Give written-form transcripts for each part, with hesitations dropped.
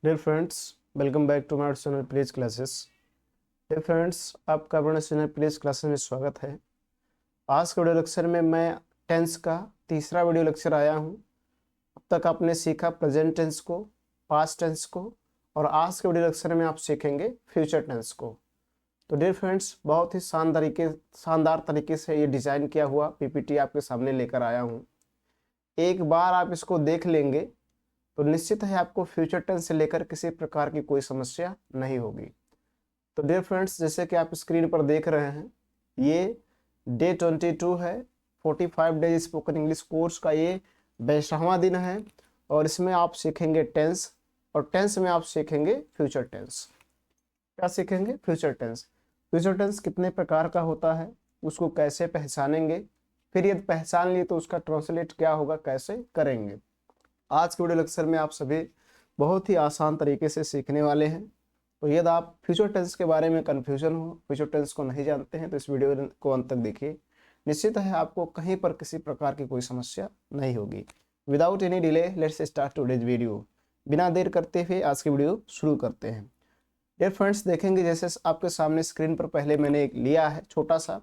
Dear friends, welcome back to my channel please classes. Dear friends, आपका अपने channel please classes में स्वागत है। आज के वीडियो लेक्चर में मैं टेंस का तीसरा वीडियो लेक्चर आया हूं। अब तक आपने सीखा प्रेजेंट टेंस को, पास्ट टेंस को, और आज के वीडियो लेक्चर में आप सीखेंगे फ्यूचर टेंस को। तो डियर फ्रेंड्स, बहुत ही शानदार तरीके से ये डिज़ाइन किया हुआ पीपीटी आपके सामने लेकर आया हूँ। एक बार आप इसको देख लेंगे तो निश्चित है आपको फ्यूचर टेंस से लेकर किसी प्रकार की कोई समस्या नहीं होगी। तो डियर फ्रेंड्स, जैसे कि आप स्क्रीन पर देख रहे हैं, ये डे 22 है। 45 डेज स्पोकन इंग्लिश कोर्स का ये 22वां दिन है और इसमें आप सीखेंगे टेंस, और टेंस में आप सीखेंगे फ्यूचर टेंस। क्या सीखेंगे? Future tense. फ्यूचर टेंस कितने प्रकार का होता है, उसको कैसे पहचानेंगे, फिर यदि पहचान लिए तो उसका ट्रांसलेट क्या होगा, कैसे करेंगे। आज के वीडियो लेक्चर में आप सभी बहुत ही आसान तरीके से सीखने वाले हैं। तो यदि आप फ्यूचर टेंस के बारे में कन्फ्यूजन हो, फ्यूचर टेंस को नहीं जानते हैं, तो इस वीडियो को अंत तक देखिए। निश्चित है आपको कहीं पर किसी प्रकार की कोई समस्या नहीं होगी। Without any delay let's start today's video. बिना देर करते हुए आज की वीडियो शुरू करते हैं। डियर फ्रेंड्स, देखेंगे जैसे आपके सामने स्क्रीन पर पहले मैंने एक लिया है छोटा सा।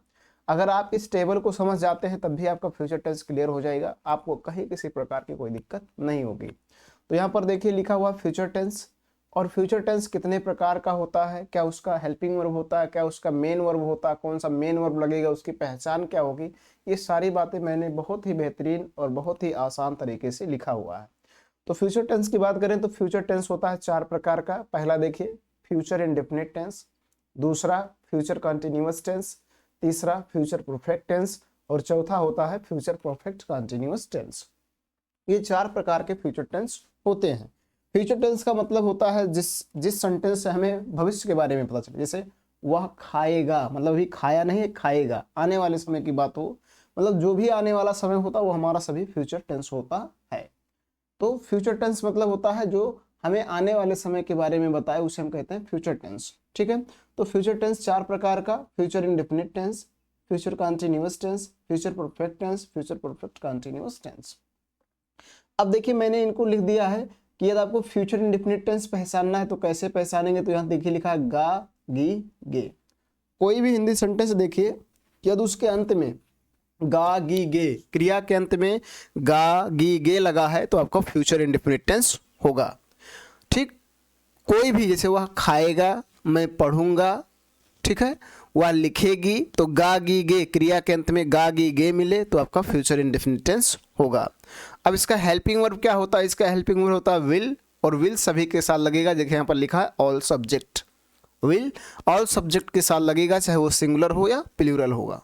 अगर आप इस टेबल को समझ जाते हैं तब भी आपका फ्यूचर टेंस क्लियर हो जाएगा, आपको कहीं किसी प्रकार की कोई दिक्कत नहीं होगी। तो यहाँ पर देखिए लिखा हुआ फ्यूचर टेंस, और फ्यूचर टेंस कितने प्रकार का होता है, क्या उसका हेल्पिंग वर्ब होता है, क्या उसका मेन वर्ब होता है, कौन सा मेन वर्ब लगेगा, उसकी पहचान क्या होगी, ये सारी बातें मैंने बहुत ही बेहतरीन और बहुत ही आसान तरीके से लिखा हुआ है। तो फ्यूचर टेंस की बात करें तो फ्यूचर टेंस होता है 4 प्रकार का। पहला देखिए फ्यूचर इंडेफिनिट टेंस, दूसरा फ्यूचर कंटिन्यूअस टेंस, तीसरा फ्यूचर परफेक्ट टेंस, और चौथा होता है फ्यूचर परफेक्ट कंटिन्यूअस टेंस। ये 4 प्रकार के फ्यूचर टेंस होते हैं। फ्यूचर टेंस का मतलब होता है जिस सेंटेंस से हमें भविष्य के बारे में पता चले। जैसे वह खाएगा, मतलब अभी खाया नहीं है, खाएगा, आने वाले समय की बात हो, मतलब जो भी आने वाला समय होता है वो हमारा सभी फ्यूचर टेंस होता है। तो फ्यूचर टेंस मतलब होता है जो हमें आने वाले समय के बारे में बताए, उसे हम कहते हैं फ्यूचर टेंस। ठीक है। तो फ्यूचर टेंस 4 प्रकार का: future indefinite tense, future continuous tense, future perfect tense, future perfect continuous tense. अब देखिए मैंने इनको लिख दिया है कि यदि आपको फ्यूचर इंडेफिनिट टेंस पहचानना है तो कैसे पहचानेंगे। तो यहाँ देखिए लिखा है गा गी गे। कोई भी हिंदी सेंटेंस देखिए, यदि उसके अंत में गा गी गे, क्रिया के अंत में गा गी गे लगा है तो आपका फ्यूचर इंडेफिनिट टेंस होगा। ठीक। कोई भी, जैसे वह खाएगा, मैं पढ़ूंगा, ठीक है, वह लिखेगी, तो गा गी गे, क्रिया के अंत में गा गी गे मिले तो आपका फ्यूचर इंडेफिनिट टेंस होगा। अब इसका हेल्पिंग वर्ब क्या होता है? इसका हेल्पिंग वर्ब होता है विल, और विल सभी के साथ लगेगा। देखिए यहाँ पर लिखा है all subject. Will all subject के साथ लगेगा, चाहे वो सिंगुलर हो या प्लूरल होगा।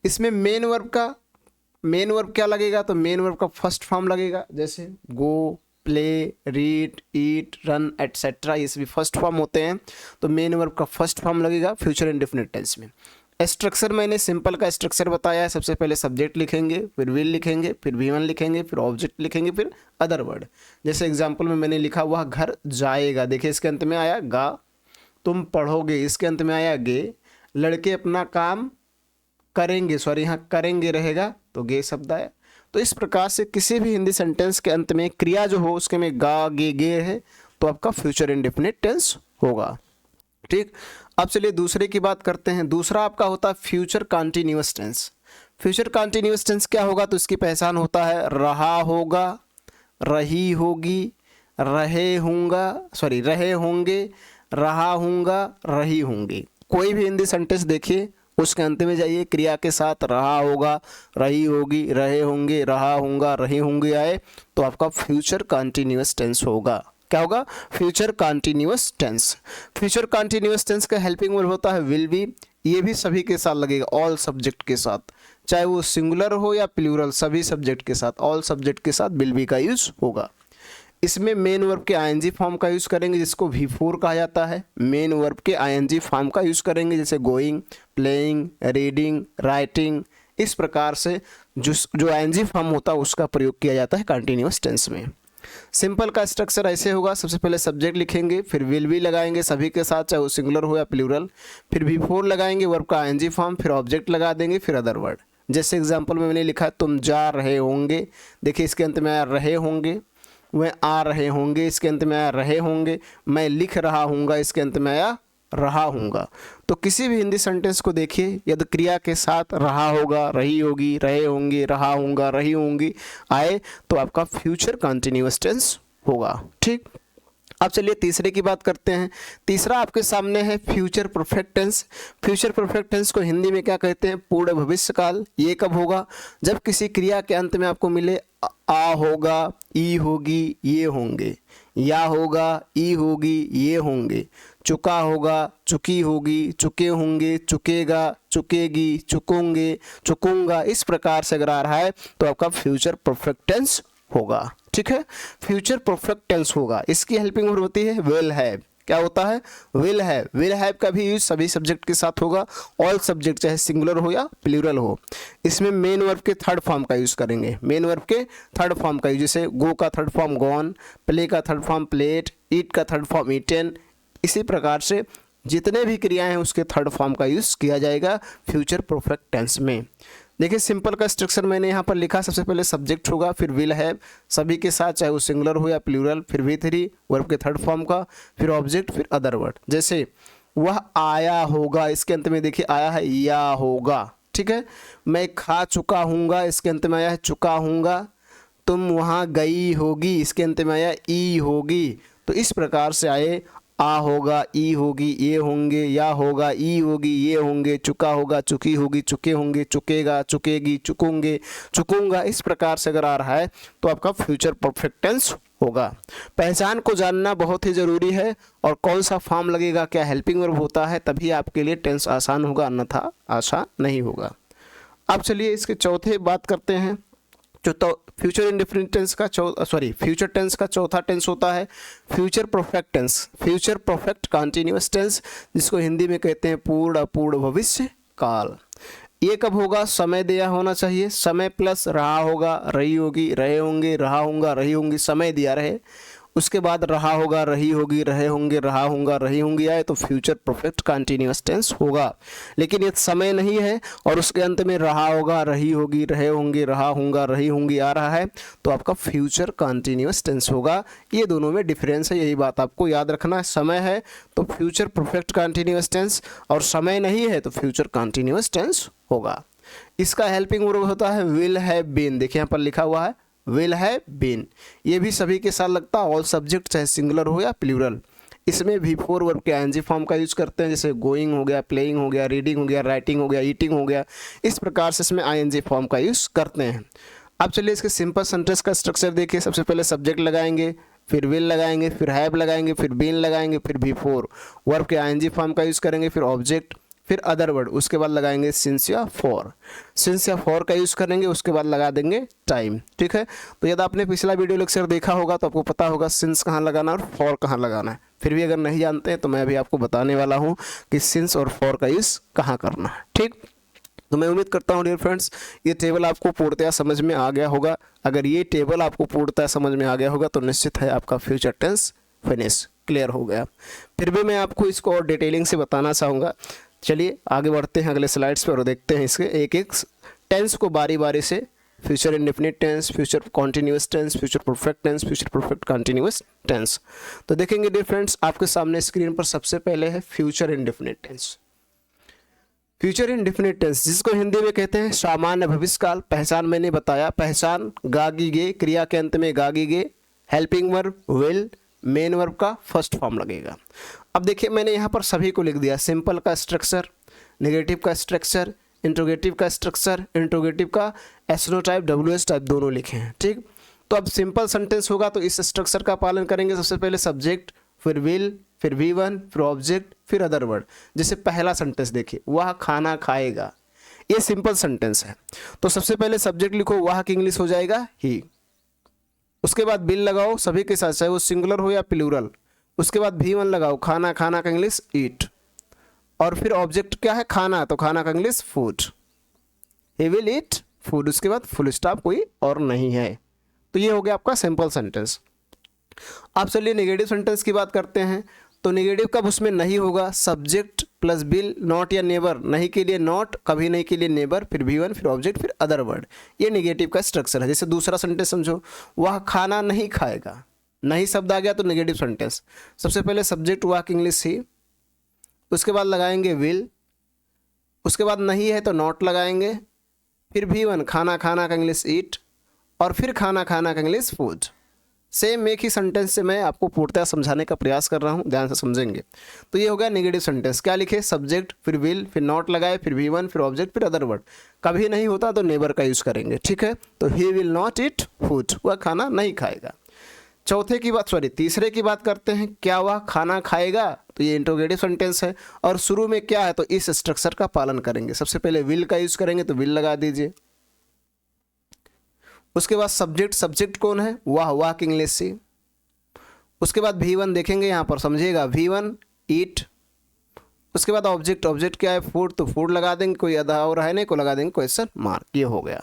इसमें मेन वर्ब क्या लगेगा? तो मेन वर्ब का फर्स्ट फॉर्म लगेगा, जैसे गो, प्ले, रीड, ईट, रन एटसेट्रा, ये सभी फर्स्ट फॉर्म होते हैं। तो मेन वर्ब का फर्स्ट फॉर्म लगेगा फ्यूचर इंडेफिनिट टेंस में। स्ट्रक्चर मैंने सिंपल का स्ट्रक्चर बताया है। सबसे पहले सब्जेक्ट लिखेंगे, फिर विल लिखेंगे, फिर V1 लिखेंगे, फिर ऑब्जेक्ट लिखेंगे, फिर अदर वर्ड। जैसे एग्जाम्पल में मैंने लिखा वह घर जाएगा, देखिए इसके अंत में आया गा। तुम पढ़ोगे, इसके अंत में आया गे। लड़के अपना काम करेंगे, सॉरी यहाँ करेंगे रहेगा तो गे शब्द आया। तो इस प्रकार से किसी भी हिंदी सेंटेंस के अंत में क्रिया जो हो उसके में गा गे गे है तो आपका फ्यूचर इंडेफिनिट टेंस होगा। ठीक। अब चलिए दूसरे की बात करते हैं। दूसरा आपका होता है future continuous tense. Future continuous tense क्या होगा? तो इसकी पहचान होता है रहा होगा, रही होगी, रहे होंगे, रहा हूँगा, रही होंगी। कोई भी हिंदी सेंटेंस देखिए, उसके अंत में जाइए, क्रिया के साथ रहा होगा, रही होगी, रहे होंगे, रहा हूँगा, रही होंगे आए तो आपका फ्यूचर कंटिन्यूअस टेंस होगा। क्या होगा? Future continuous tense. Future continuous tense का हेल्पिंग वर्ब होता है विल बी। ये भी सभी के साथ लगेगा, ऑल सब्जेक्ट के साथ, चाहे वो सिंगुलर हो या प्लूरल, सभी सब्जेक्ट के साथ, ऑल सब्जेक्ट के साथ विल बी का यूज होगा। इसमें मेन वर्ब के आईएनजी फॉर्म का यूज़ करेंगे, जिसको V4 कहा जाता है। मेन वर्ब के आईएनजी फॉर्म का यूज़ करेंगे, जैसे गोइंग, प्लेइंग, रीडिंग, राइटिंग। इस प्रकार से जो आईएनजी फॉर्म होता है उसका प्रयोग किया जाता है कंटिन्यूअस टेंस में। सिंपल का स्ट्रक्चर ऐसे होगा, सबसे पहले सब्जेक्ट लिखेंगे, फिर विल भी लगाएंगे सभी के साथ, चाहे वो सिंगुलर हो या प्लूरल, फिर V4 लगाएंगे वर्ब का आईएनजी फॉर्म, फिर ऑब्जेक्ट लगा देंगे, फिर अदर वर्ड। जैसे एग्जाम्पल में मैंने लिखा तुम जा रहे होंगे, देखिए इसके अंत में आया रहे होंगे। वह आ रहे होंगे, इसके अंत में आया रहे होंगे। मैं लिख रहा हूँगा, इसके अंत में आया रहा हूँगा। तो किसी भी हिंदी सेंटेंस को देखिए, यदि क्रिया के साथ रहा होगा, रही होगी, रहे होंगे, रहा होगा, रही होंगी आए तो आपका फ्यूचर कंटिन्यूअस टेंस होगा। ठीक, अब चलिए तीसरे की बात करते हैं। तीसरा आपके सामने है future perfect tense. Future perfect tense को हिंदी में क्या कहते हैं? पूर्ण भविष्य काल। ये कब होगा? जब किसी क्रिया के अंत में आपको मिले आ होगा, ई होगी, ये होंगे, या होगा, ई होगी, ये होंगे, चुका होगा, चुकी होगी, चुके होंगे, चुकेगा, चुकेगी, चुकोंगे, चुकूंगा। इस प्रकार से अगर आ रहा है तो आपका फ्यूचर परफेक्ट टेंस होगा। ठीक है, फ्यूचर परफेक्ट टेंस होगा। इसकी हेल्पिंग वर्ब होती है विल हैव। क्या होता है? Will have. विल हैव का भी यूज सभी सब्जेक्ट के साथ होगा, ऑल सब्जेक्ट चाहे सिंगुलर हो या प्लूरल हो। इसमें मेन वर्ब के थर्ड फॉर्म का यूज करेंगे। मेन वर्ब के थर्ड फॉर्म का यूज, जैसे गो का थर्ड फॉर्म गॉन, प्ले का थर्ड फॉर्म प्लेड, ईट का थर्ड फॉर्म ईटन। इसी प्रकार से जितने भी क्रियाएं हैं उसके थर्ड फॉर्म का यूज किया जाएगा फ्यूचर परफेक्ट टेंस में। देखिए सिंपल का स्ट्रक्चर मैंने यहाँ पर लिखा। सबसे पहले सब्जेक्ट होगा, फिर विल हैव सभी के साथ चाहे वो सिंगुलर हो या प्लूरल, फिर V3 वर्ब के थर्ड फॉर्म का, फिर ऑब्जेक्ट, फिर अदर वर्ड। जैसे वह आया होगा, इसके अंत में देखिए आया है या होगा। ठीक है, मैं खा चुका हूँगा, इसके अंत में आया है चुका हूँगा। तुम वहाँ गई होगी, इसके अंत में आया ई होगी। तो इस प्रकार से आए आ होगा, ई होगी, ये होंगे, या होगा, ई होगी, ये होंगे, चुका होगा, चुकी होगी, चुके होंगे, चुकेगा, चुकेगी, चुकूंगे, चुकूंगा। इस प्रकार से अगर आ रहा है तो आपका फ्यूचर परफेक्ट टेंस होगा। पहचान को जानना बहुत ही ज़रूरी है, और कौन सा फॉर्म लगेगा, क्या हेल्पिंग वर्ब होता है, तभी आपके लिए टेंस आसान होगा, अन्यथा आसान नहीं होगा। अब चलिए इसके चौथे बात करते हैं। तो फ्यूचर इंडेफिनिट टेंस का फ्यूचर टेंस का चौथा टेंस होता है future perfect tense, future perfect continuous tense, जिसको हिंदी में कहते हैं पूर्ण अपूर्ण भविष्य काल। ये कब होगा? समय दिया होना चाहिए, समय प्लस रहा होगा, रही होगी, रहे होंगे, रहा होगा, रही होंगी, समय दिया रहे, उसके बाद रहा होगा, रही होगी, रहे होंगे, रहा होगा, रही होंगी आए तो फ्यूचर परफेक्ट कंटिन्यूअस टेंस होगा। लेकिन ये समय नहीं है और उसके अंत में रहा होगा, रही होगी, रहे होंगे, रहा होगा, रही होंगी आ रहा है तो आपका फ्यूचर कंटिन्यूअस टेंस होगा। ये दोनों में डिफरेंस है, यही बात आपको याद रखना है। समय है तो फ्यूचर परफेक्ट कंटिन्यूअस टेंस, और समय नहीं है तो फ्यूचर कंटिन्यूअस टेंस होगा। इसका हेल्पिंग वर्ब होता है विल हैव बीन। देखिए यहाँ पर लिखा हुआ है विल हैव बीन। ये भी सभी के साथ लगता है, ऑल सब्जेक्ट चाहे सिंगुलर हो या प्लूरल। इसमें V4 वर्ब के ING फॉर्म का यूज करते हैं, जैसे गोइंग हो गया, प्लेइंग हो गया, रीडिंग हो गया, राइटिंग हो गया, ईटिंग हो गया। इस प्रकार से इसमें ING फॉर्म का यूज करते हैं। अब चलिए इसके सिंपल सेंटेंस का स्ट्रक्चर देखिए। सबसे पहले सब्जेक्ट लगाएंगे, फिर विल लगाएंगे, फिर हैव लगाएंगे, फिर बीन लगाएंगे, फिर V4 वर्ब के ING फॉर्म का यूज करेंगे, फिर ऑब्जेक्ट, फिर अदर वर्ड, उसके बाद लगाएंगे सिंस या फॉर। सिंस या फॉर का यूज़ करेंगे, उसके बाद लगा देंगे टाइम। ठीक है, तो यदि आपने पिछला वीडियो लेक्चर देखा होगा तो आपको पता होगा सिंस कहाँ लगाना और फॉर कहाँ लगाना है। फिर भी अगर नहीं जानते हैं तो मैं अभी आपको बताने वाला हूँ कि सिंस और फॉर का यूज़ कहाँ करना है। ठीक, तो मैं उम्मीद करता हूँ डियर फ्रेंड्स ये टेबल आपको पूर्णतया समझ में आ गया होगा। अगर ये टेबल आपको पूर्णतया समझ में आ गया होगा तो निश्चित है आपका फ्यूचर टेंस फिनिश क्लियर हो गया। फिर भी मैं आपको इसको और डिटेलिंग से बताना चाहूँगा। चलिए आगे बढ़ते हैं अगले स्लाइड्स पर और देखते हैं इसके एक एक टेंस को बारी बारी से। Future indefinite tense, future continuous tense, future perfect tense, future perfect continuous tense. तो देखेंगे डियर फ्रेंड्स आपके सामने स्क्रीन पर सबसे पहले है future indefinite tense. Future indefinite tense जिसको हिंदी में कहते हैं सामान्य भविष्यकाल। पहचान मैंने बताया, पहचान गागी गे, क्रिया के अंत में गागी गे, helping verb will, main verb का फर्स्ट फॉर्म लगेगा। अब देखिए मैंने यहाँ पर सभी को लिख दिया, सिंपल का स्ट्रक्चर, नेगेटिव का स्ट्रक्चर, इंट्रोगेटिव का स्ट्रक्चर, इंट्रोगेटिव का एसनो टाइप, WH टाइप दोनों लिखे हैं। ठीक, तो अब सिंपल सेंटेंस होगा तो इस स्ट्रक्चर का पालन करेंगे। सबसे पहले सब्जेक्ट, फिर विल, फिर V1, फिर ऑब्जेक्ट, फिर अदर वर्ड। जैसे पहला सेंटेंस देखिए, वह खाना खाएगा, ये सिंपल सेंटेंस है। तो सबसे पहले सब्जेक्ट लिखो, वह की इंग्लिश हो जाएगा ही। उसके बाद बिल लगाओ सभी के साथ, चाहे वो सिंगुलर हो या प्लूरल। उसके बाद V1 लगाओ, खाना, खाना का इंग्लिश ईट। और फिर ऑब्जेक्ट क्या है? खाना, तो खाना का English food, he will eat food. उसके बाद फुल स्टॉप, कोई और नहीं है। तो ये हो गया आपका सिंपल सेंटेंस। अब चलिए नेगेटिव सेंटेंस की बात करते हैं। तो नेगेटिव कब उसमें नहीं होगा, सब्जेक्ट प्लस विल, नॉट या नेबर, नहीं के लिए नॉट, कभी नहीं के लिए नेबर, फिर V1, फिर ऑब्जेक्ट, फिर अदर वर्ड। ये नेगेटिव का स्ट्रक्चर है। जैसे दूसरा सेंटेंस समझो, वह खाना नहीं खाएगा, नहीं शब्द आ गया तो नेगेटिव सेंटेंस। सबसे पहले सब्जेक्ट हुआ इंग्लिश ही, उसके बाद लगाएंगे विल, उसके बाद नहीं है तो नॉट लगाएंगे, फिर V1 खाना खाना का इंग्लिश ईट, और फिर खाना खाना का इंग्लिश फूड। सेम एक ही सेंटेंस से मैं आपको पूर्णतः समझाने का प्रयास कर रहा हूँ, ध्यान से समझेंगे। तो ये हो गया नेगेटिव सेंटेंस। क्या लिखे, सब्जेक्ट फिर विल फिर नॉट लगाए फिर V1 फिर ऑब्जेक्ट फिर अदर वर्ड। कभी नहीं होता तो नेबर का यूज़ करेंगे, ठीक है। तो he will not eat food, वह खाना नहीं खाएगा। तीसरे की बात करते हैं, क्या वह खाना खाएगा, तो ये इंट्रोगेटिव सेंटेंस है और शुरू में क्या है तो इस स्ट्रक्चर का पालन करेंगे। सबसे पहले विल का यूज़ करेंगे तो विल लगा दीजिए, उसके बाद सब्जेक्ट कौन है, वाह की इंग्लिश सी, उसके बाद V1 देखेंगे यहाँ पर समझिएगा, V1 ईट, उसके बाद ऑब्जेक्ट क्या है, फूड, तो फूड लगा देंगे, कोई अदा और है नहीं को लगा देंगे क्वेश्चन मार्क, ये हो गया।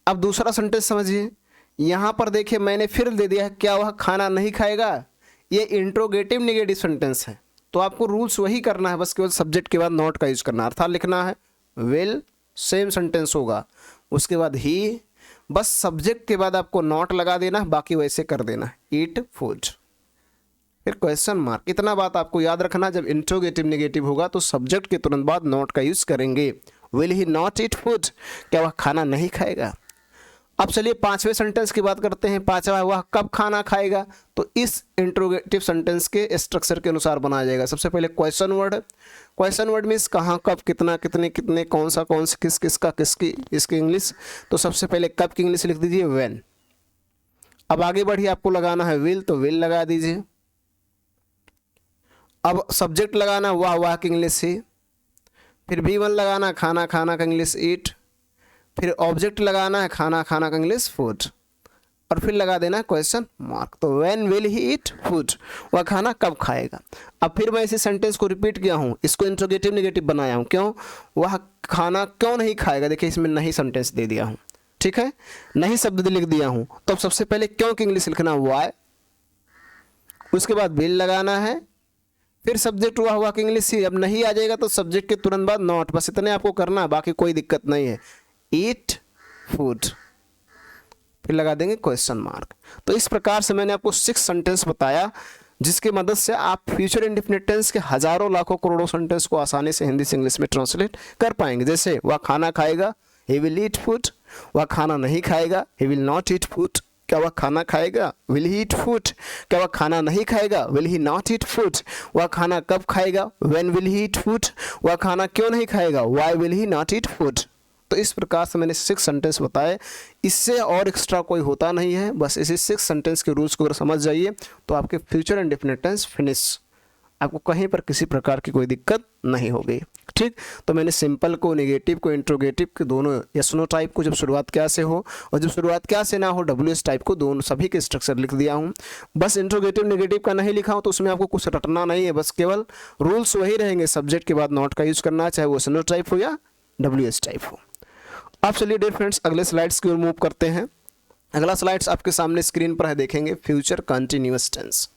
अब दूसरा सेंटेंस समझिए, यहाँ पर देखिए मैंने फिर दे दिया है, क्या वह खाना नहीं खाएगा, ये इंट्रोगेटिव नेगेटिव सेंटेंस है। तो आपको रूल्स वही करना है, बस केवल सब्जेक्ट के बाद नॉट का यूज करना है, अर्थात लिखना है विल, सेम सेंटेंस होगा, उसके बाद ही, बस सब्जेक्ट के बाद आपको नॉट लगा देना, बाकी वैसे कर देना, ईट फूड फिर क्वेश्चन मार्क। इतना बात आपको याद रखना, जब इंट्रोगेटिव नेगेटिव होगा तो सब्जेक्ट के तुरंत बाद नॉट का यूज करेंगे। Will he not eat food, क्या वह खाना नहीं खाएगा। अब चलिए पांचवें सेंटेंस की बात करते हैं। पांचवा, वह कब खाना खाएगा, तो इस इंट्रोगेटिव सेंटेंस के स्ट्रक्चर के अनुसार बनाया जाएगा। सबसे पहले क्वेश्चन वर्ड मीन्स कहाँ कब कितना कितने कितने कौन सा किस किसका किसकी, इसकी इंग्लिश। तो सबसे पहले कब की इंग्लिश लिख दीजिए व्हेन। अब आगे बढ़िए, आपको लगाना है विल, तो विल लगा दीजिए। अब सब्जेक्ट लगाना वाह की इंग्लिश ही, फिर V1 लगाना खाना खाना का इंग्लिश ईट, फिर ऑब्जेक्ट लगाना है खाना खाना का इंग्लिश फूड, और फिर लगा देना क्वेश्चन मार्क। तो when will he eat food, वह खाना कब खाएगा। अब फिर मैं इसी सेंटेंस को रिपीट किया हूँ, इसको इंट्रोगेटिव नेगेटिव बनाया हूँ, क्यों, वह खाना क्यों नहीं खाएगा। देखिए इसमें नहीं सेंटेंस दे दिया हूँ, ठीक है, नहीं शब्द लिख दिया हूँ। तो अब सबसे पहले क्यों की इंग्लिश लिखना वाई, उसके बाद विल लगाना है, फिर सब्जेक्ट हुआ कि इंग्लिश ही। अब नहीं आ जाएगा तो सब्जेक्ट के तुरंत बाद नॉट, बस इतने आपको करना, बाकी कोई दिक्कत नहीं है, ईट फूड, फिर लगा देंगे क्वेश्चन मार्क। तो इस प्रकार से मैंने आपको 6 सेंटेंस बताया, जिसकी मदद से आप फ्यूचर इंडेफिनिट टेंस के हजारों लाखों करोड़ों सेंटेंस को आसानी से हिंदी से इंग्लिश में ट्रांसलेट कर पाएंगे। जैसे वह खाना खाएगा, ही विल ईट फूड, वह खाना नहीं खाएगा, he will not eat food, क्या वह खाना खाएगा, विल ही ईट फूड, क्या वह खाना नहीं खाएगा, will he not eat food, वह खाना कब खाएगा, when will he eat food, वह खाना क्यों नहीं खाएगा, why will he not eat food. तो इस प्रकार से मैंने 6 सेंटेंस बताए, इससे और एक्स्ट्रा कोई होता नहीं है, बस इसी 6 सेंटेंस के रूल्स को अगर समझ जाइए तो आपके फ्यूचर इंडेफिनिट टेंस फिनिश, आपको कहीं पर किसी प्रकार की कोई दिक्कत नहीं होगी, ठीक। तो मैंने सिंपल को, नेगेटिव को, इंट्रोगेटिव के दोनों, यस नो टाइप को जब शुरुआत क्या से हो और जब शुरुआत क्या से ना हो, WS टाइप को, दोनों सभी के स्ट्रक्चर लिख दिया हूँ। बस इंट्रोगेटिव नेगेटिव का नहीं लिखा हूँ, तो उसमें आपको कुछ रटना नहीं है, बस केवल रूल्स वही रहेंगे, सब्जेक्ट के बाद नॉट का यूज करना, चाहे वो SNO टाइप हो या WS टाइप हो। अब चलिए डियर फ्रेंड्स अगले स्लाइड्स की ओर मूव करते हैं। अगला स्लाइड्स आपके सामने स्क्रीन पर है, देखेंगे future continuous tense.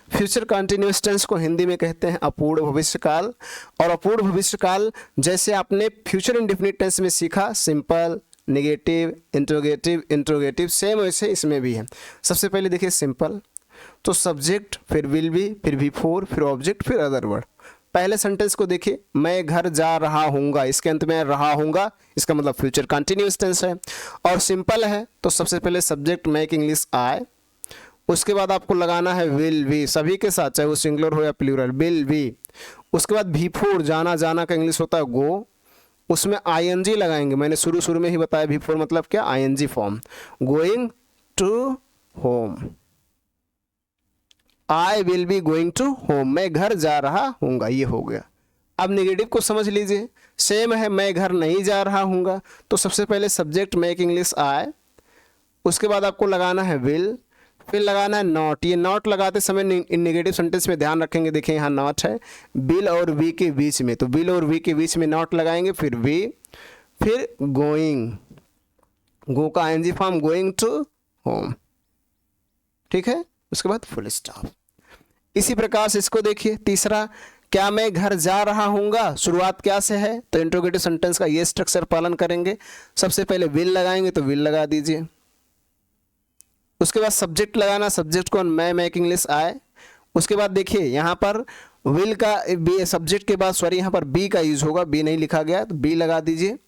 Future continuous tense को हिंदी में कहते हैं अपूर्ण भविष्यकाल। और अपूर्ण भविष्यकाल जैसे आपने फ्यूचर इंडेफिनिट टेंस में सीखा, सिंपल, नेगेटिव, इंट्रोगेटिव, सेम वैसे इसमें भी है। सबसे पहले देखिए सिंपल, तो सब्जेक्ट, फिर विल बी, फिर V4, फिर ऑब्जेक्ट, फिर अदर वर्ड। पहले सेंटेंस को देखिए, मैं घर जा रहा हूँगा, इसके अंत में रहा हूँगा, इसका मतलब फ्यूचर कंटिन्यूअस टेंस है। और सिंपल है तो सबसे पहले सब्जेक्ट मेक इंग्लिश आई, उसके बाद आपको लगाना है विल बी, सभी के साथ, चाहे वो सिंगुलर हो या प्लूरल, विल बी। उसके बाद V4, जाना का इंग्लिश होता है गो, उसमें ING लगाएंगे, मैंने शुरू में ही बताया V4 मतलब क्या, ING form, going to home, I will be going to home, मैं घर जा रहा हूँगा, ये हो गया। अब नेगेटिव को समझ लीजिए, सेम है, मैं घर नहीं जा रहा हूँगा, तो सबसे पहले सब्जेक्ट मेक इंग्लिश आई, उसके बाद आपको लगाना है विल, फिर लगाना है नॉट। ये नॉट लगाते समय नेगेटिव सेंटेंस में ध्यान रखेंगे, देखिए यहाँ नॉट है बिल और वी के बीच में, तो बिल और वी के बीच में नॉट लगाएंगे, फिर वी, फिर गोइंग, गो का ING form, going to home, ठीक है। उसके बाद फुल स्टॉप। इसी प्रकार से इसको देखिए, तीसरा, क्या मैं घर जा रहा हूँगा, शुरुआत क्या से है, तो इंट्रोगेटिव सेंटेंस का ये स्ट्रक्चर पालन करेंगे। सबसे पहले विल लगाएंगे तो विल लगा दीजिए, उसके बाद सब्जेक्ट लगाना, सब्जेक्ट कौन, मैं मेक इंग्लिश आए। उसके बाद देखिए यहाँ पर विल का बी, सब्जेक्ट के बाद सॉरी यहाँ पर बी का यूज होगा, बी नहीं लिखा गया तो बी लगा दीजिए।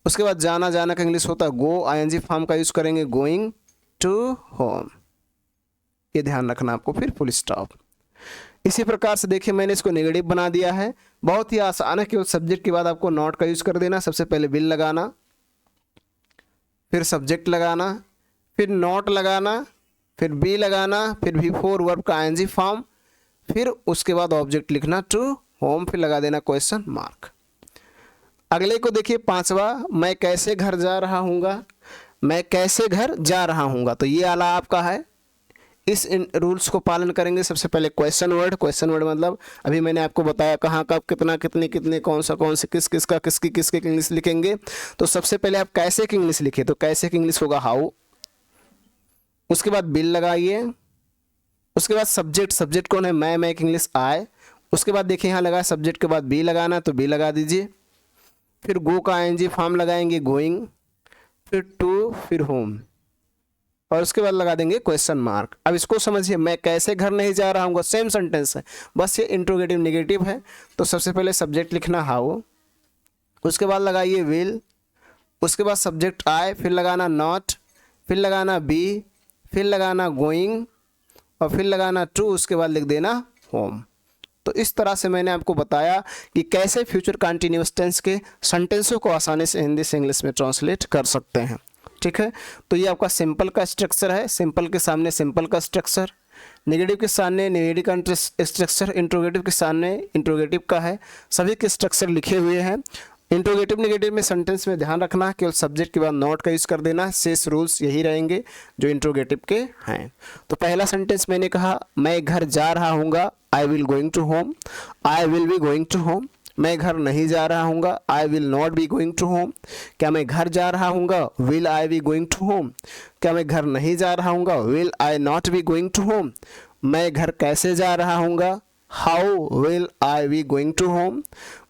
उसके बाद जाना, जाना का इंग्लिश होता है गो, आईएनजी फॉर्म का यूज करेंगे गोइंग टू होम, ये ध्यान रखना आपको, फिर फुल स्टॉप। इसी प्रकार से देखिए मैंने इसको नेगेटिव बना दिया है, बहुत ही आसान है, केवल सब्जेक्ट के बाद आपको नॉट का यूज कर देना। सबसे पहले विल लगाना, फिर सब्जेक्ट लगाना, फिर नॉट लगाना, फिर बी लगाना, फिर बिफोर वर्ब का आईएनजी फॉर्म, फिर उसके बाद ऑब्जेक्ट लिखना टू होम, फिर लगा देना क्वेश्चन मार्क। अगले को देखिए पांचवा, मैं कैसे घर जा रहा हूँगा, मैं कैसे घर जा रहा हूँगा, तो ये वाला आपका है। इस रूल्स को पालन करेंगे। सबसे पहले क्वेश्चन वर्ड, क्वेश्चन वर्ड मतलब अभी मैंने आपको बताया कहाँ कब कितना कितने कितने कौन से किस किस का किसकी किसके इंग्लिश लिखेंगे। तो सबसे पहले आप कैसे की इंग्लिश लिखे, तो कैसे की इंग्लिश होगा हाउ। उसके बाद बिल लगाइए, उसके बाद सब्जेक्ट, सब्जेक्ट कौन है, मैं मेक इंग्लिश आए। उसके बाद देखिए यहाँ लगा सब्जेक्ट के बाद बी लगाना तो बी लगा दीजिए, फिर गो का आईएनजी फॉर्म लगाएंगे गोइंग, फिर टू, फिर होम, और उसके बाद लगा देंगे क्वेश्चन मार्क। अब इसको समझिए, मैं कैसे घर नहीं जा रहा हूँ, सेम सेंटेंस है, बस ये इंट्रोगेटिव नेगेटिव है। तो सबसे पहले सब्जेक्ट लिखना हाउ, उसके बाद लगाइए विल, उसके बाद सब्जेक्ट आए, फिर लगाना नॉट, फिर लगाना बी, फिर लगाना गोइंग, और फिर लगाना टू, उसके बाद लिख देना होम। तो इस तरह से मैंने आपको बताया कि कैसे फ्यूचर कंटिन्यूअस टेंस के सेंटेंसों को आसानी से हिंदी से इंग्लिश में ट्रांसलेट कर सकते हैं। ठीक है, तो ये आपका सिंपल का स्ट्रक्चर है, सिंपल के सामने सिंपल का स्ट्रक्चर, नेगेटिव के सामने नेगेटिव का स्ट्रक्चर, इंट्रोगेटिव के सामने इंट्रोगेटिव का है, सभी के स्ट्रक्चर लिखे हुए हैं। इंट्रोगेटिव नेगेटिव में सेंटेंस में ध्यान रखना, केवल सब्जेक्ट के बाद नॉट का यूज कर देना, शेष रूल्स यही रहेंगे जो इंट्रोगेटिव के हैं। तो पहला सेंटेंस मैंने कहा, मैं घर जा रहा हूँगा, I will going to home, I will be going to home. मैं घर नहीं जा रहा हूँगा, I will not be going to home. क्या मैं घर जा रहा हूँगा, will I be going to home. क्या मैं घर नहीं जा रहा हूँगा, will I not be going to home. मैं घर कैसे जा रहा हूँगा, how will I be going to home.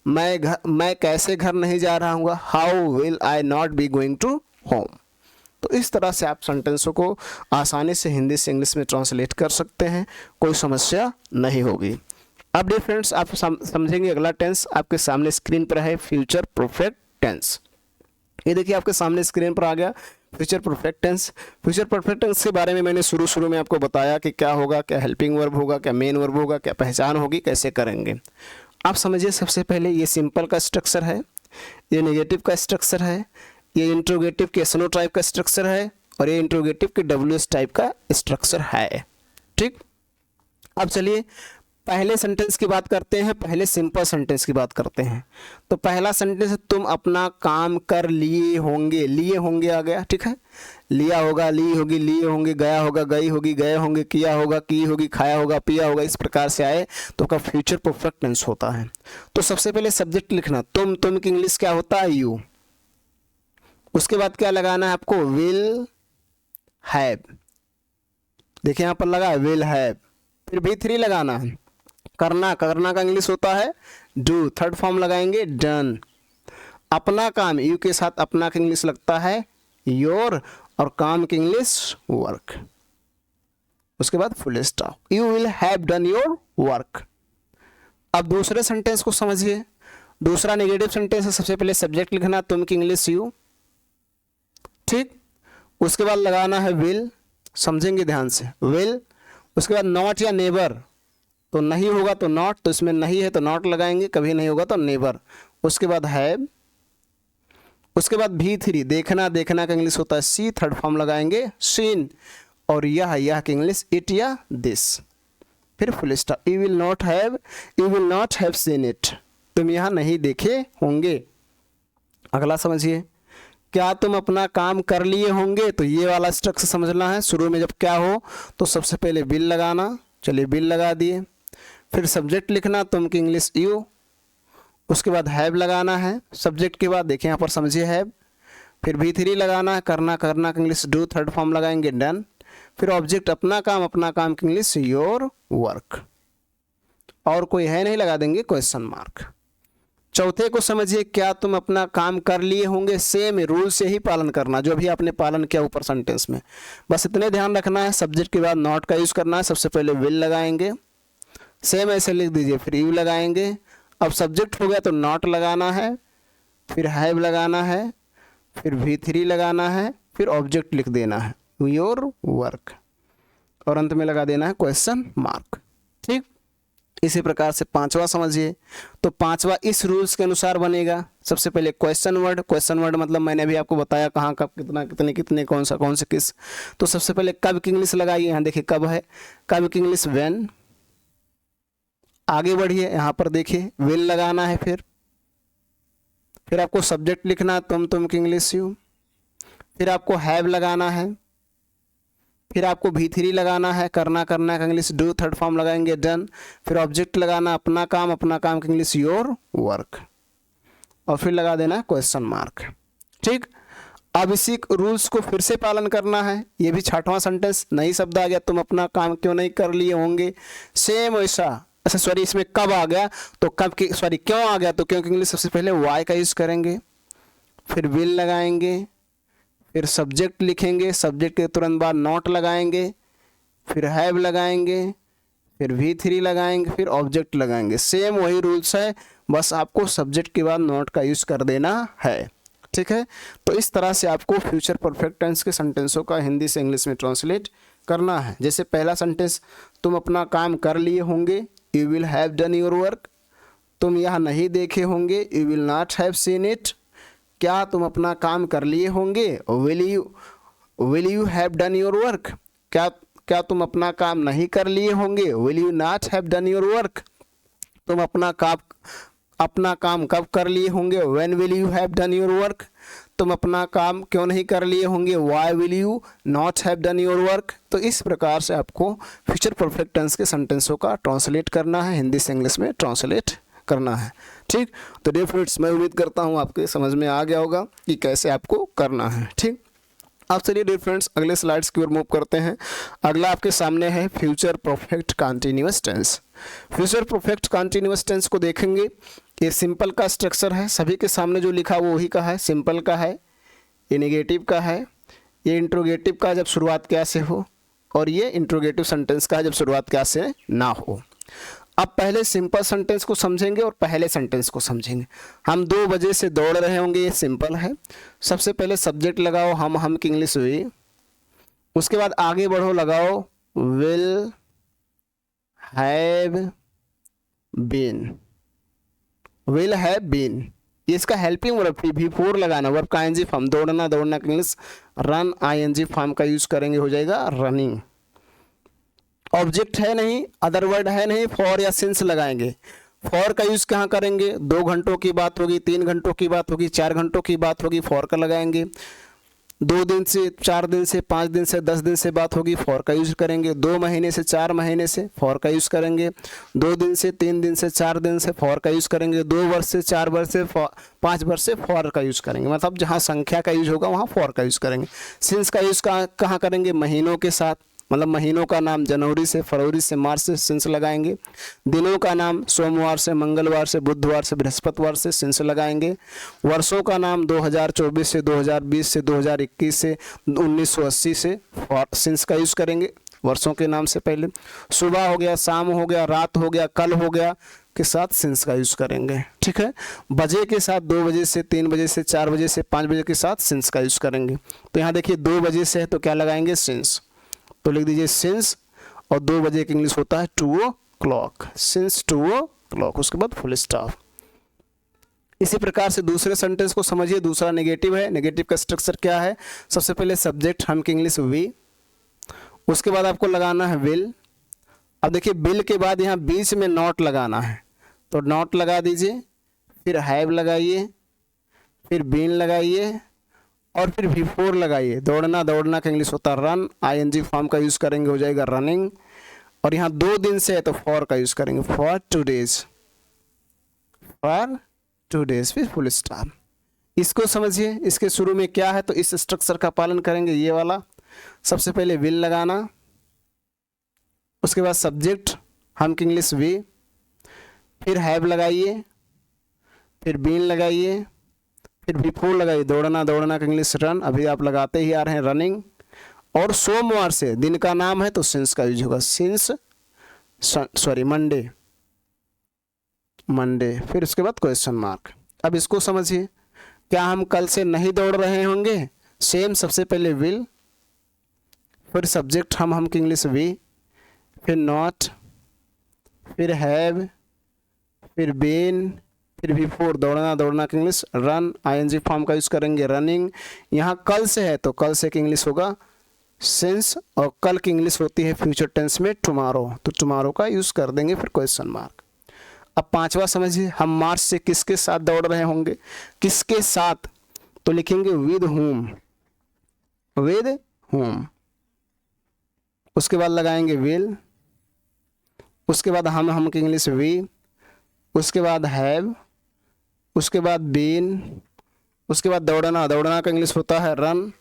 मैं कैसे घर नहीं जा रहा हूँगा, how will I not be going to home. तो इस तरह से आप सेंटेंसों को आसानी से हिंदी से इंग्लिश में ट्रांसलेट कर सकते हैं, कोई समस्या नहीं होगी। अब डियर फ्रेंड्स, आप समझेंगे अगला टेंस आपके सामने स्क्रीन पर है, फ्यूचर परफेक्ट टेंस। ये देखिए आपके सामने स्क्रीन पर आ गया future perfect tense. Future perfect tense के बारे में मैंने शुरू में आपको बताया कि क्या होगा, क्या हेल्पिंग वर्ब होगा, क्या मेन वर्ब होगा, क्या पहचान होगी, कैसे करेंगे। आप समझिए, सबसे पहले ये सिंपल का स्ट्रक्चर है, ये नेगेटिव का स्ट्रक्चर है, ये इंट्रोगेटिव के एसनो टाइप का स्ट्रक्चर है, और ये इंट्रोगेटिव के डब्ल्यूएस टाइप का स्ट्रक्चर है। ठीक, अब चलिए पहले सेंटेंस की बात करते हैं, पहले सिंपल सेंटेंस की बात करते हैं। तो पहला सेंटेंस है, तुम अपना काम कर लिए होंगे, लिए होंगे आ गया। ठीक है, लिया होगा, ली होगी, लिए होंगे, गया होगा, गई होगी, गए होंगे, किया होगा, की होगी, खाया होगा, पिया होगा, इस प्रकार से आए तो उसका फ्यूचर परफेक्ट टेंस होता है। तो सबसे पहले सब्जेक्ट लिखना, तुम की इंग्लिश क्या होता है, यू। उसके बाद क्या लगाना है आपको, विल हैव। देखिए यहाँ पर लगा विल हैव, फिर V3 लगाना है, करना, करना का इंग्लिश होता है डू, थर्ड फॉर्म लगाएंगे डन। अपना काम, यू के साथ अपना का इंग्लिश लगता है योर, और काम की इंग्लिश वर्क। उसके बाद full stop, you will have done your work. अब दूसरे सेंटेंस को समझिए, दूसरा नेगेटिव सेंटेंस है, सबसे पहले सब्जेक्ट लिखना, तुम की इंग्लिश यू। ठीक, उसके बाद लगाना है विल, समझेंगे ध्यान से, विल। उसके बाद नॉट या नेवर, तो नहीं होगा तो नॉट, तो इसमें नहीं है तो नॉट लगाएंगे, कभी नहीं होगा तो नेवर। उसके बाद हैव, उसके बाद V3 देखना, देखना का इंग्लिश होता है सी, थर्ड फॉर्म लगाएंगे सीन, और यह की इंग्लिश इट या दिस, फिर full stop, you will not have seen it, तुम यहाँ नहीं देखे होंगे। अगला समझिए, क्या तुम अपना काम कर लिए होंगे, तो ये वाला स्ट्रक्चर समझना है। शुरू में जब क्या हो तो सबसे पहले बिल लगाना, चलिए बिल लगा दिए, फिर सब्जेक्ट लिखना, तुम की इंग्लिश यू। उसके बाद हैव लगाना है, सब्जेक्ट के बाद देखिए यहाँ पर समझिए हैव, फिर V3 लगाना है, करना, करना की इंग्लिश डू, थर्ड फॉर्म लगाएंगे डन, फिर ऑब्जेक्ट अपना काम की इंग्लिश योर वर्क, और कोई है नहीं, लगा देंगे क्वेश्चन मार्क। चौथे को समझिए, क्या तुम अपना काम कर लिए होंगे, सेम रूल से ही पालन करना जो भी आपने पालन किया ऊपर सेंटेंस में, बस इतने ध्यान रखना है। सब्जेक्ट के बाद नॉट का यूज करना है, सबसे पहले विल लगाएंगे, सेम ऐसे लिख दीजिए, फिर यू लगाएंगे। अब सब्जेक्ट हो गया तो नॉट लगाना है, फिर हैव लगाना है, फिर V3 लगाना है, फिर ऑब्जेक्ट लिख देना है योर वर्क, और अंत में लगा देना है क्वेश्चन मार्क। ठीक, इसी प्रकार से पांचवा समझिए, तो पांचवा इस रूल्स के अनुसार बनेगा। सबसे पहले क्वेश्चन वर्ड मतलब मैंने भी आपको बताया कहाँ कब कितना कितने कितने कौन से किस। तो सबसे पहले कब की इंग्लिश लगाइए, यहाँ देखिए कब है, कब की इंग्लिश व्हेन। आगे बढ़िए, यहाँ पर देखिए विल लगाना है, फिर आपको सब्जेक्ट लिखना है तुम की इंग्लिश यू, फिर आपको हैव लगाना है, फिर आपको V3 लगाना है, करना का इंग्लिश डू, थर्ड फॉर्म लगाएंगे डन, फिर ऑब्जेक्ट लगाना अपना काम की इंग्लिश योर वर्क, और फिर लगा देना क्वेश्चन मार्क। ठीक, अब इसी रूल्स को फिर से पालन करना है। ये भी 6वां सेंटेंस, नई शब्द आ गया, तुम अपना काम क्यों नहीं कर लिए होंगे, सेम वैसा। अच्छा सॉरी, इसमें कब आ गया तो कब की, सॉरी क्यों आ गया तो क्यों की इंग्लिश सबसे पहले वाई का यूज करेंगे, फिर विल लगाएंगे, फिर सब्जेक्ट लिखेंगे, सब्जेक्ट के तुरंत बाद नॉट लगाएंगे, फिर हैव लगाएंगे, फिर V3 लगाएंगे, फिर ऑब्जेक्ट लगाएंगे। सेम वही रूल्स है, बस आपको सब्जेक्ट के बाद नॉट का यूज कर देना है। ठीक है, तो इस तरह से आपको फ्यूचर परफेक्ट टेंस के सेंटेंसों का हिंदी से इंग्लिश में ट्रांसलेट करना है। जैसे पहला सेंटेंस, तुम अपना काम कर लिए होंगे, you will have done your work. तुम यह नहीं देखे होंगे, you will not have seen it. क्या तुम अपना काम कर लिए होंगे, will you have done your work. क्या तुम अपना काम नहीं कर लिए होंगे, will you not have done your work. तुम अपना काम कब कर लिए होंगे, when will you have done your work. तुम अपना काम क्यों नहीं कर लिए होंगे, why will you not have done your work. तो इस प्रकार से आपको फ्यूचर परफेक्ट टेंस के सेंटेंसों का ट्रांसलेट करना है, हिंदी से इंग्लिश में ट्रांसलेट करना है। ठीक, तो डियर फ्रेंड्स, मैं उम्मीद करता हूँ आपके समझ में आ गया होगा कि कैसे आपको करना है। ठीक, आप चलिए डियर फ्रेंड्स अगले स्लाइड्स की ओर मूव करते हैं। अगला आपके सामने है future perfect continuous tense. Future perfect continuous tense को देखेंगे, ये सिंपल का स्ट्रक्चर है, सभी के सामने जो लिखा वो वही का है, सिंपल का है, ये नेगेटिव का है, ये इंट्रोगेटिव का जब शुरुआत क्या से हो, और ये इंट्रोगेटिव सेंटेंस का जब शुरुआत क्या से ना हो। अब पहले सिंपल सेंटेंस को समझेंगे और पहले सेंटेंस को समझेंगे। हम 2 बजे से दौड़ रहे होंगे, ये सिंपल है। सबसे पहले सब्जेक्ट लगाओ हम की इंग्लिश हुई, उसके बाद आगे बढ़ो, लगाओ will have been, will have been. ये इसका हेल्पिंग वर्ब V4 लगाना, वर्ब का ING फॉर्म, दौड़ना की इंग्लिश रन, ING फॉर्म का यूज करेंगे, हो जाएगा रनिंग। ऑब्जेक्ट है नहीं, अदर वर्ड है नहीं, फॉर या सिंस लगाएंगे। फॉर का यूज कहाँ करेंगे, 2 घंटों की बात होगी, 3 घंटों की बात होगी, 4 घंटों की बात होगी, फॉर का लगाएंगे। 2 दिन से 4 दिन से 5 दिन से 10 दिन से बात होगी, फॉर का यूज करेंगे। 2 महीने से 4 महीने से फॉर का यूज करेंगे। 2 दिन से 3 दिन से 4 दिन से फॉर का यूज करेंगे। 2 वर्ष से 4 वर्ष से 5 वर्ष से फॉर का यूज करेंगे। मतलब जहाँ संख्या का यूज होगा वहाँ फॉर का यूज करेंगे। सिंस का यूज कहाँ करेंगे, महीनों के साथ, मतलब महीनों का नाम जनवरी से फरवरी से मार्च से सिंस लगाएंगे। दिनों का नाम सोमवार से मंगलवार से बुधवार से बृहस्पतिवार से सिंस लगाएंगे। वर्षों का नाम 2024 से 2020 से 2021 से 1980 से सिंस का यूज करेंगे वर्षों के नाम से पहले। सुबह हो गया, शाम हो गया, रात हो गया, कल हो गया के साथ सिंस का यूज करेंगे। ठीक है, बजे के साथ 2 बजे से 3 बजे से 4 बजे से 5 बजे के साथ सिंस का यूज करेंगे। तो यहाँ देखिए 2 बजे से है तो क्या लगाएंगे, सिंस। तो लिख दीजिए सिंस, और 2 बजे की इंग्लिश होता है 2 o'clock, सिंस 2 o'clock, उसके बाद फुल स्टॉप। इसी प्रकार से दूसरे सेंटेंस को समझिए। दूसरा नेगेटिव है। नेगेटिव का स्ट्रक्चर क्या है, सबसे पहले सब्जेक्ट हम की इंग्लिश वी, उसके बाद आपको लगाना है विल। अब देखिए विल के बाद यहाँ बीच में नॉट लगाना है, तो नॉट लगा दीजिए, फिर हैव लगाइए, फिर बीन लगाइए, और फिर V4 लगाइए। दौड़ना का इंग्लिश होता है रन, ING फॉर्म का यूज करेंगे, हो जाएगा रनिंग। और यहाँ 2 दिन से है तो फॉर का यूज करेंगे, फॉर 2 डेज, फॉर 2 डेज, फिर फुल स्टॉप। इसको समझिए, इसके शुरू में क्या है तो इस स्ट्रक्चर का पालन करेंगे, ये वाला। सबसे पहले विल लगाना, उसके बाद सब्जेक्ट हम की इंग्लिश वी, फिर हैव लगाइए, फिर बीन लगाइए, फिर बिफोर लगाइए, दौड़ना, दौड़ना का इंग्लिश रन, अभी आप लगाते ही आ रहे हैं रनिंग। और सोमवार से दिन का नाम है तो सिंस का यूज होगा, सिंस, सॉरी मंडे, मंडे। फिर उसके बाद क्वेश्चन मार्क। अब इसको समझिए, क्या हम कल से नहीं दौड़ रहे होंगे? सेम, सबसे पहले विल, फिर सब्जेक्ट हम की इंग्लिश वी, फिर नॉट, फिर हैव, फिर बीन, फिर बिफोर, दौड़ना, दौड़ना का इंग्लिश रन, आईएनजी फॉर्म का यूज करेंगे रनिंग। यहाँ कल से है तो कल से की इंग्लिश होगा सिंस, और कल की इंग्लिश होती है फ्यूचर टेंस में टुमारो, तो टुमारो का यूज कर देंगे, फिर क्वेश्चन मार्क। अब पांचवा समझिए, हम मार्च से किसके साथ दौड़ रहे होंगे? किसके साथ? तो लिखेंगे विद होम, विद होम। उसके बाद लगाएंगे विल, उसके बाद हम की इंग्लिश वी, उसके बाद हैव, उसके बाद बीन, उसके बाद दौड़ना, दौड़ना का इंग्लिश होता है रन,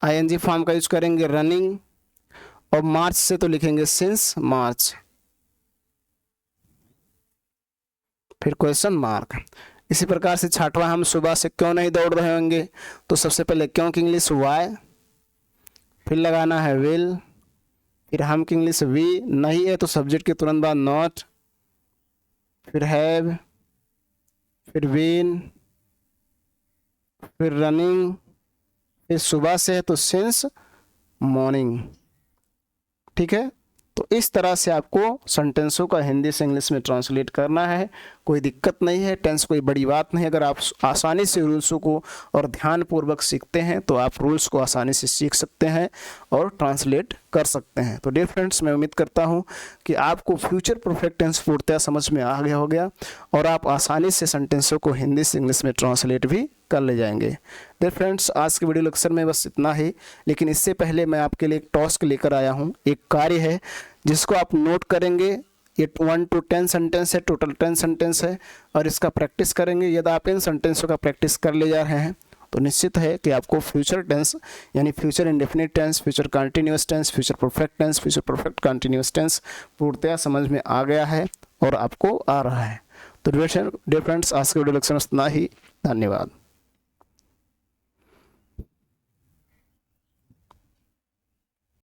आईएनजी फॉर्म का यूज करेंगे रनिंग, और मार्च से तो लिखेंगे सिंस मार्च, फिर क्वेश्चन मार्क। इसी प्रकार से छठवां, हम सुबह से क्यों नहीं दौड़ रहे होंगे? तो सबसे पहले क्यों की इंग्लिश वाई, फिर लगाना है विल, फिर हम की इंग्लिश वी, नहीं है तो सब्जेक्ट के तुरंत बाद नॉट, फिर हैव, फिर बीन, फिर रनिंग, फिर सुबह से है तो सिंस मॉर्निंग। ठीक है, तो इस तरह से आपको सेंटेंसों का हिंदी से इंग्लिश में ट्रांसलेट करना है, कोई दिक्कत नहीं है, टेंस कोई बड़ी बात नहीं। अगर आप आसानी से रूल्सों को और ध्यानपूर्वक सीखते हैं तो आप रूल्स को आसानी से सीख सकते हैं और ट्रांसलेट कर सकते हैं। तो डियर फ्रेंड्स, मैं उम्मीद करता हूं कि आपको फ्यूचर परफेक्ट टेंस पूर्णतः समझ में आ गया हो गया और आप आसानी से सेंटेंसों को हिंदी से इंग्लिश में ट्रांसलेट भी कर ले जाएंगे। डियर फ्रेंड्स, आज के वीडियो लेक्चर में बस इतना ही, लेकिन इससे पहले मैं आपके लिए एक टास्क लेकर आया हूँ, एक कार्य है जिसको आप नोट करेंगे। ये 1 to 10 सेंटेंस है, टोटल 10 सेंटेंस है, और इसका प्रैक्टिस करेंगे। यदि आप इन सेंटेंसों का प्रैक्टिस कर ले जा रहे हैं तो निश्चित है कि आपको फ्यूचर टेंस यानी future indefinite tense, future continuous tense, future perfect tense, future perfect continuous tense पूर्णतः समझ में आ गया है और आपको आ रहा है। तो डियर फ्रेंड्स, आज के वीडियो लेक्चर में इतना ही। धन्यवाद।